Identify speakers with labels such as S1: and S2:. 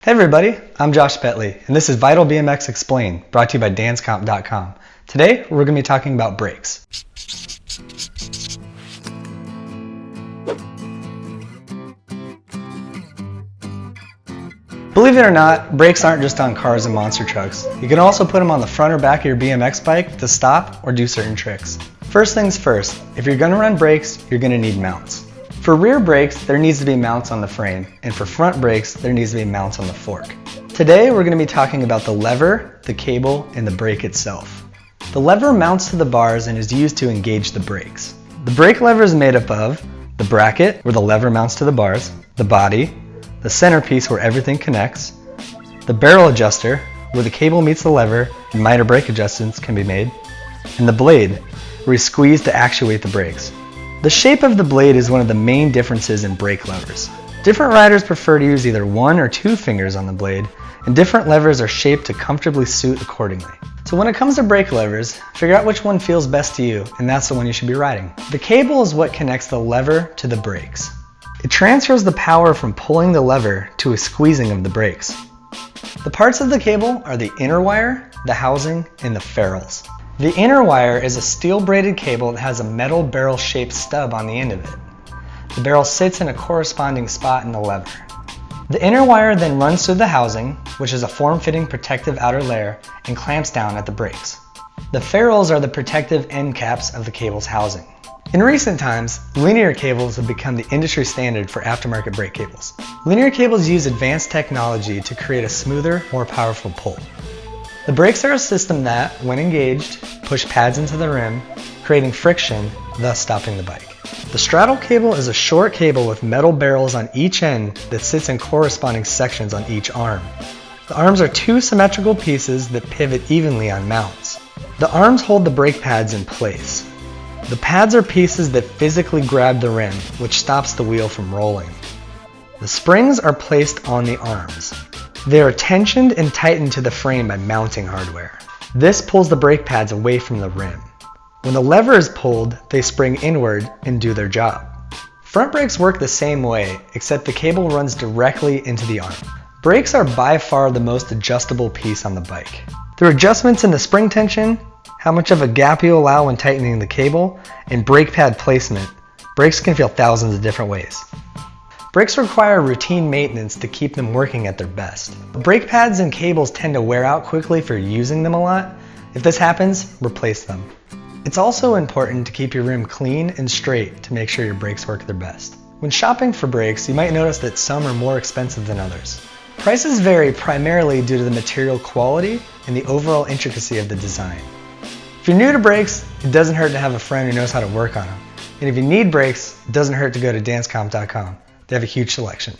S1: Hey everybody, I'm Josh Petley, and this is Vital BMX Explained, brought to you by dancecomp.com. Today, we're going to be talking about brakes. Believe it or not, brakes aren't just on cars and monster trucks. You can also put them on the front or back of your BMX bike to stop or do certain tricks. First things first, if you're going to run brakes, you're going to need mounts. For rear brakes, there needs to be mounts on the frame, and for front brakes, there needs to be mounts on the fork. Today, we're going to be talking about the lever, the cable, and the brake itself. The lever mounts to the bars and is used to engage the brakes. The brake lever is made up of the bracket, where the lever mounts to the bars, the body, the centerpiece where everything connects, the barrel adjuster, where the cable meets the lever and minor brake adjustments can be made, and the blade, where you squeeze to actuate the brakes. The shape of the blade is one of the main differences in brake levers. Different riders prefer to use either 1 or 2 fingers on the blade, and different levers are shaped to comfortably suit accordingly. So when it comes to brake levers, figure out which one feels best to you, and that's the one you should be riding. The cable is what connects the lever to the brakes. It transfers the power from pulling the lever to a squeezing of the brakes. The parts of the cable are the inner wire, the housing, and the ferrules. The inner wire is a steel braided cable that has a metal barrel shaped stub on the end of it. The barrel sits in a corresponding spot in the lever. The inner wire then runs through the housing, which is a form-fitting protective outer layer, and clamps down at the brakes. The ferrules are the protective end caps of the cable's housing. In recent times, linear cables have become the industry standard for aftermarket brake cables. Linear cables use advanced technology to create a smoother, more powerful pull. The brakes are a system that, when engaged, push pads into the rim, creating friction, thus stopping the bike. The straddle cable is a short cable with metal barrels on each end that sits in corresponding sections on each arm. The arms are 2 symmetrical pieces that pivot evenly on mounts. The arms hold the brake pads in place. The pads are pieces that physically grab the rim, which stops the wheel from rolling. The springs are placed on the arms. They are tensioned and tightened to the frame by mounting hardware. This pulls the brake pads away from the rim. When the lever is pulled, they spring inward and do their job. Front brakes work the same way, except the cable runs directly into the arm. Brakes are by far the most adjustable piece on the bike. Through adjustments in the spring tension, how much of a gap you allow when tightening the cable, and brake pad placement, brakes can feel thousands of different ways. Brakes require routine maintenance to keep them working at their best. Brake pads and cables tend to wear out quickly for using them a lot. If this happens, replace them. It's also important to keep your rim clean and straight to make sure your brakes work their best. When shopping for brakes, you might notice that some are more expensive than others. Prices vary primarily due to the material quality and the overall intricacy of the design. If you're new to brakes, it doesn't hurt to have a friend who knows how to work on them. And if you need brakes, it doesn't hurt to go to dancecomp.com. They have a huge selection.